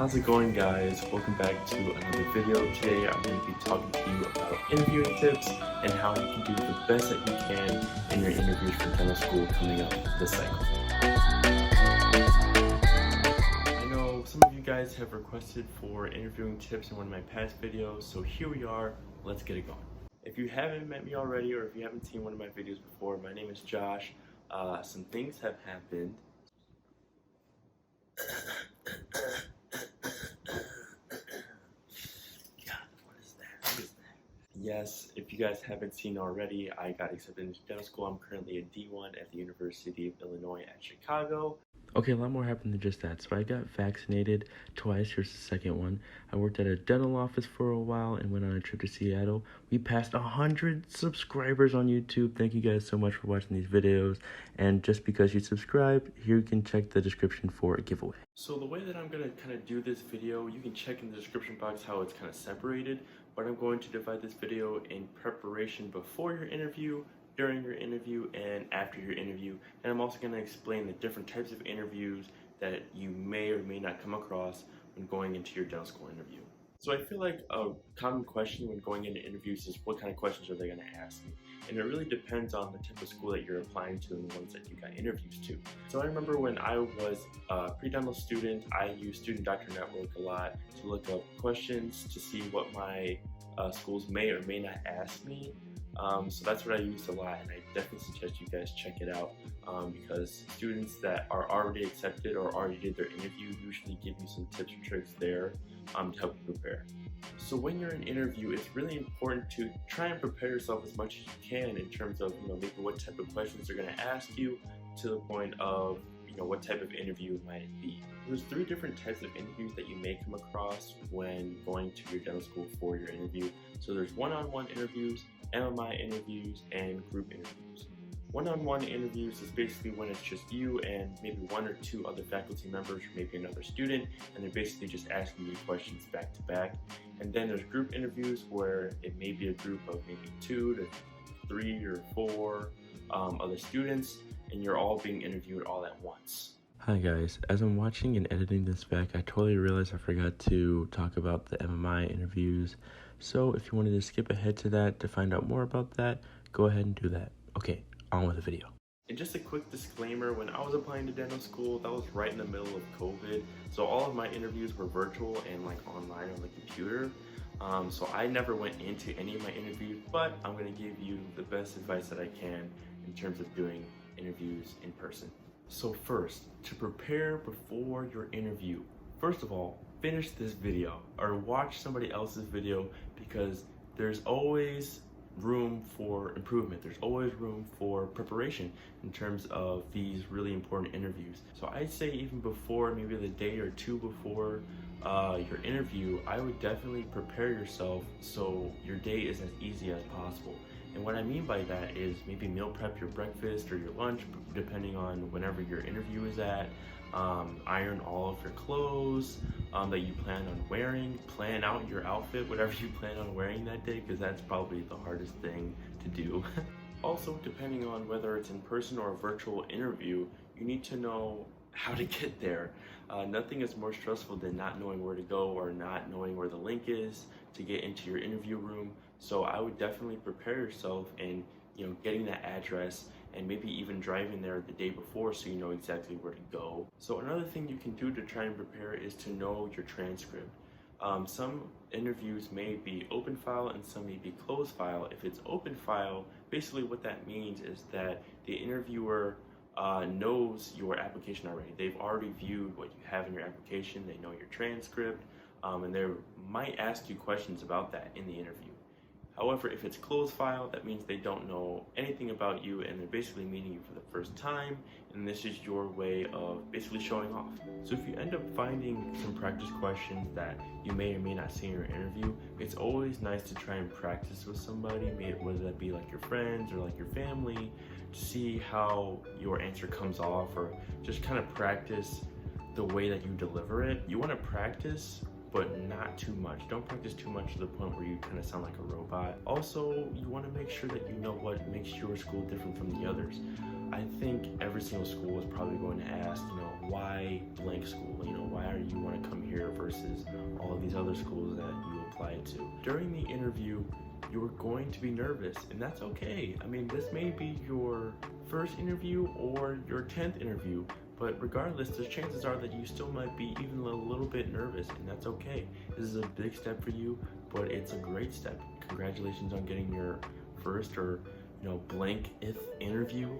How's it going, guys? Welcome back to another video. Today I'm going to be talking to you about interviewing tips and how you can do the best that you can in your interviews for dental school coming up this cycle. I know some of you guys have requested for interviewing tips in one of my past videos, so here we are. Let's get it going. If you haven't met me already, or if you haven't seen one of my videos before, my name is Josh. Some things have happened. Yes, if you guys haven't seen already, I got accepted into dental school. I'm currently a D1 at the University of Illinois at Chicago. Okay, a lot more happened than just that. So I got vaccinated twice. Here's the second one. I worked at a dental office for a while and went on a trip to Seattle. We passed 100 subscribers on YouTube. Thank you guys so much for watching these videos. And just because you subscribed, here you can check the description for a giveaway. So the way that I'm going to kind of do this video, you can check in the description box how it's kind of separated. But I'm going to divide this video in preparation before your interview, during your interview, and after your interview. And I'm also going to explain the different types of interviews that you may or may not come across when going into your dental school interview. So I feel like a common question when going into interviews is what kind of questions are they going to ask me? And it really depends on the type of school that you're applying to and the ones that you got interviews to. So I remember when I was a pre-dental student, I used Student Doctor Network a lot to look up questions to see what my schools may or may not ask me. So that's what I used a lot, and I definitely suggest you guys check it out because students that are already accepted or already did their interview usually give you some tips and tricks there to help you prepare. So when you're in an interview, it's really important to try and prepare yourself as much as you can in terms of maybe what type of questions they're going to ask you, to the point of what type of interview might it be. There's 3 different types of interviews that you may come across when going to your dental school for your interview. So there's one-on-one interviews, MMI interviews, and group interviews. One-on-one interviews is basically when it's just you and maybe 1 or 2 other faculty members, or maybe another student, and they're basically just asking you questions back to back. And then there's group interviews where it may be a group of maybe 2 to 3 or 4 other students, and you're all being interviewed all at once. Hi guys, as I'm watching and editing this back, I totally realized I forgot to talk about the MMI interviews. So if you wanted to skip ahead to that to find out more about that, go ahead and do that. Okay, on with the video. And just a quick disclaimer, when I was applying to dental school, that was right in the middle of COVID. So all of my interviews were virtual and online on the computer. So I never went into any of my interviews, but I'm gonna give you the best advice that I can in terms of doing interviews in person. So first, to prepare before your interview, first of all, finish this video or watch somebody else's video, because there's always room for improvement. There's always room for preparation in terms of these really important interviews. So I'd say even before, maybe the day or 2 before your interview, I would definitely prepare yourself so your day is as easy as possible. And what I mean by that is maybe meal prep your breakfast or your lunch, depending on whenever your interview is at. Iron all of your clothes that you plan on wearing. Plan out your outfit, whatever you plan on wearing that day, because that's probably the hardest thing to do. Also, depending on whether it's in person or a virtual interview, you need to know how to get there. Nothing is more stressful than not knowing where to go or not knowing where the link is to get into your interview room. So I would definitely prepare yourself in getting that address, and maybe even driving there the day before so you know exactly where to go. So another thing you can do to try and prepare is to know your transcript. Some interviews may be open file and some may be closed file. If it's open file, basically what that means is that the interviewer knows your application already. They've already viewed what you have in your application, they know your transcript, and they might ask you questions about that in the interview. However, if it's closed file, that means they don't know anything about you and they're basically meeting you for the first time, and this is your way of basically showing off. So if you end up finding some practice questions that you may or may not see in your interview, it's always nice to try and practice with somebody, whether that be like your friends or like your family, to see how your answer comes off, or just kind of practice the way that you deliver it. You want to practice, but not too much. Don't practice too much to the point where you kind of sound like a robot. Also, you want to make sure that you know what makes your school different from the others. I think every single school is probably going to ask, why blank school? Why are you want to come here versus versus all of these other schools that you applied to. During the interview, you're going to be nervous, and that's okay. I mean, this may be your first interview or your 10th interview, but regardless, the chances are that you still might be even a little bit nervous, and that's okay. This is a big step for you, but it's a great step. Congratulations on getting your first or blankth interview.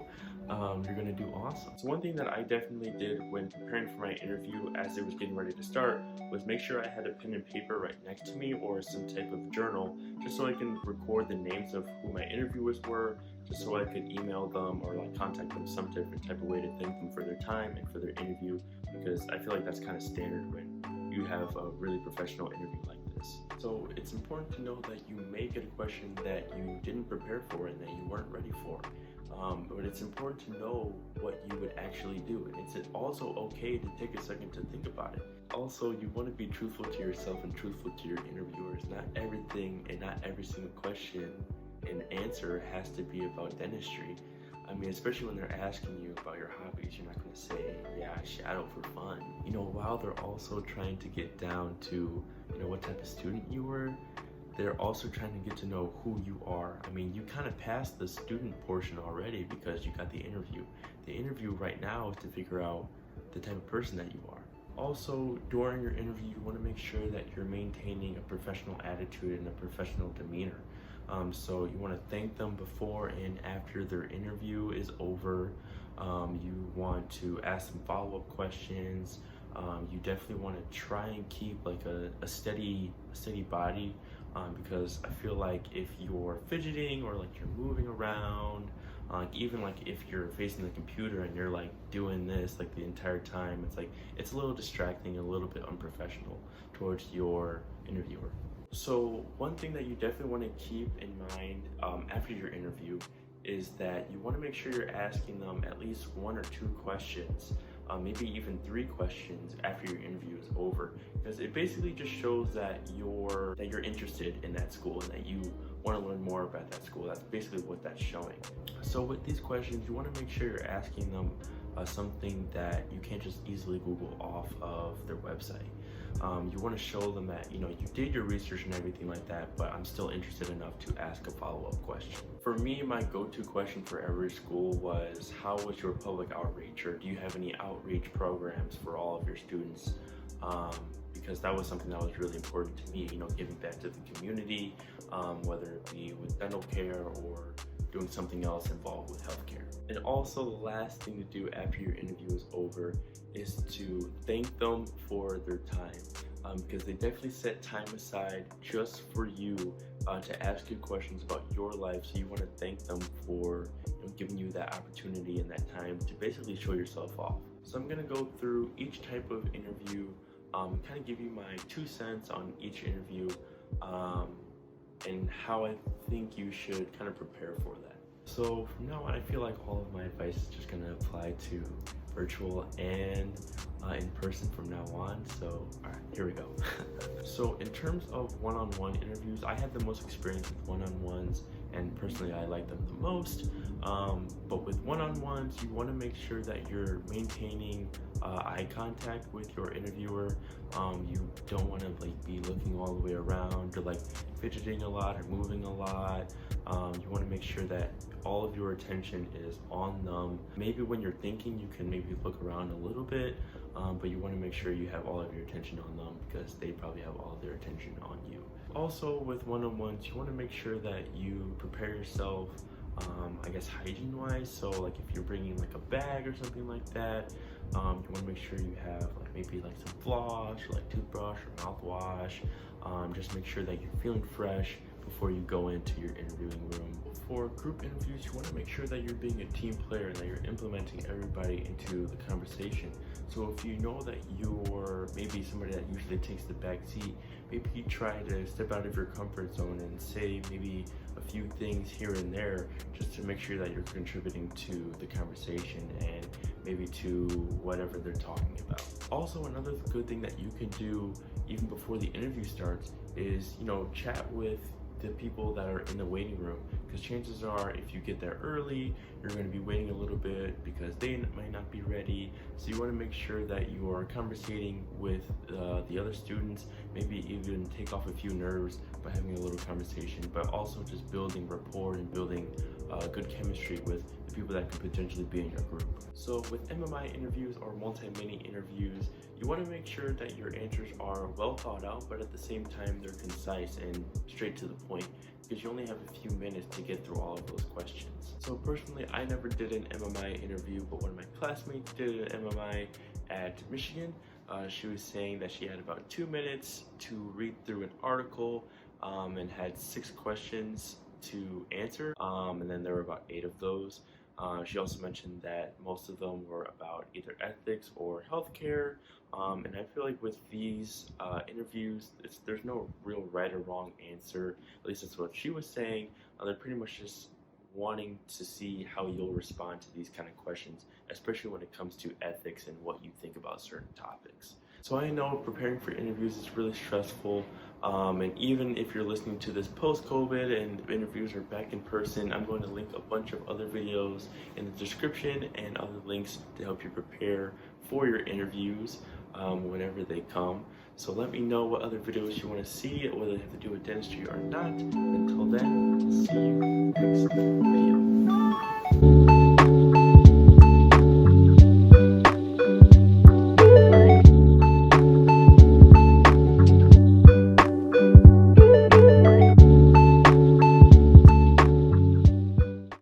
You're gonna do awesome. So one thing that I definitely did when preparing for my interview as it was getting ready to start was make sure I had a pen and paper right next to me or some type of journal, just so I can record the names of who my interviewers were, just so I could email them or contact them some different type of way to thank them for their time and for their interview, because I feel like that's kind of standard when you have a really professional interview like this. So it's important to know that you may get a question that you didn't prepare for and that you weren't ready for. But it's important to know what you would actually do, and it's also okay to take a second to think about it. Also, you want to be truthful to yourself and truthful to your interviewers. Not everything and not every single question and answer has to be about dentistry. I mean, especially when they're asking you about your hobbies, you're not going to say, yeah, I shadow for fun. While they're also trying to get down to, what type of student you were, they're also trying to get to know who you are. I mean, you kind of passed the student portion already because you got the interview. The interview right now is to figure out the type of person that you are. Also, during your interview, you want to make sure that you're maintaining a professional attitude and a professional demeanor. So you want to thank them before and after their interview is over. You want to ask them follow-up questions. You definitely want to try and keep a steady body, because I feel like if you're fidgeting or you're moving around, even if you're facing the computer and you're doing this the entire time, it's a little distracting, a little bit unprofessional towards your interviewer. So one thing that you definitely want to keep in mind after your interview is that you want to make sure you're asking them at least 1 or 2 questions, maybe even 3 questions after your interview is over, because it basically just shows that you're interested in that school and that you want to learn more about that school. That's basically what that's showing. So with these questions, you want to make sure you're asking them something that you can't just easily Google off of their website. You want to show them that you did your research and everything like that, but I'm still interested enough to ask a follow-up question. For me, my go-to question for every school was, how was your public outreach, or do you have any outreach programs for all of your students? Because that was something that was really important to me, giving back to the community, whether it be with dental care or doing something else involved with healthcare. And also, the last thing to do after your interview is over is to thank them for their time, because they definitely set time aside just for you to ask you questions about your life. So you want to thank them for giving you that opportunity and that time to basically show yourself off. So I'm going to go through each type of interview, kind of give you my 2 cents on each interview, and how I think you should kind of prepare for that. So from now on, I feel like all of my advice is just going to apply to virtual and in person from now on. So all right, here we go. So in terms of one-on-one interviews, I had the most experience with one-on-ones, and personally I like them the most. But with one-on-ones, you want to make sure that you're maintaining eye contact with your interviewer. You don't want to be looking all the way around or fidgeting a lot or moving a lot. You want to make sure that all of your attention is on them. Maybe when you're thinking, you can maybe look around a little bit, but you want to make sure you have all of your attention on them because they probably have all of their attention on you. Also, with one-on-ones, you want to make sure that you prepare yourself, I guess hygiene-wise. So if you're bringing a bag or something like that, you want to make sure you have maybe some floss or toothbrush or mouthwash. Just make sure that you're feeling fresh before you go into your interviewing room. For group interviews, you want to make sure that you're being a team player and that you're implementing everybody into the conversation. So if you know that you're maybe somebody that usually takes the back seat, maybe you try to step out of your comfort zone and say maybe a few things here and there just to make sure that you're contributing to the conversation and maybe to whatever they're talking about. Also, another good thing that you can do even before the interview starts is, chat with the people that are in the waiting room, because chances are if you get there early, you're going to be waiting a little bit because they might not be ready. So you want to make sure that you are conversating with the other students, maybe even take off a few nerves by having a little conversation, but also just building rapport and building good chemistry with the people that could potentially be in your group. So with MMI interviews or multi-mini interviews, you want to make sure that your answers are well thought out, but at the same time they're concise and straight to the point, because you only have a few minutes to get through all of those questions. So personally, I never did an MMI interview, but one of my classmates did an MMI at Michigan. She was saying that she had about 2 minutes to read through an article and had 6 questions to answer, and then there were about 8 of those. She also mentioned that most of them were about either ethics or healthcare, and I feel like with these interviews, there's no real right or wrong answer. At least that's what she was saying. They're pretty much just wanting to see how you'll respond to these kind of questions, especially when it comes to ethics and what you think about certain topics. So I know preparing for interviews is really stressful, and even if you're listening to this post-COVID and interviews are back in person, I'm going to link a bunch of other videos in the description and other links to help you prepare for your interviews whenever they come. So let me know what other videos you want to see, whether they have to do with dentistry or not. Until then, see you next video.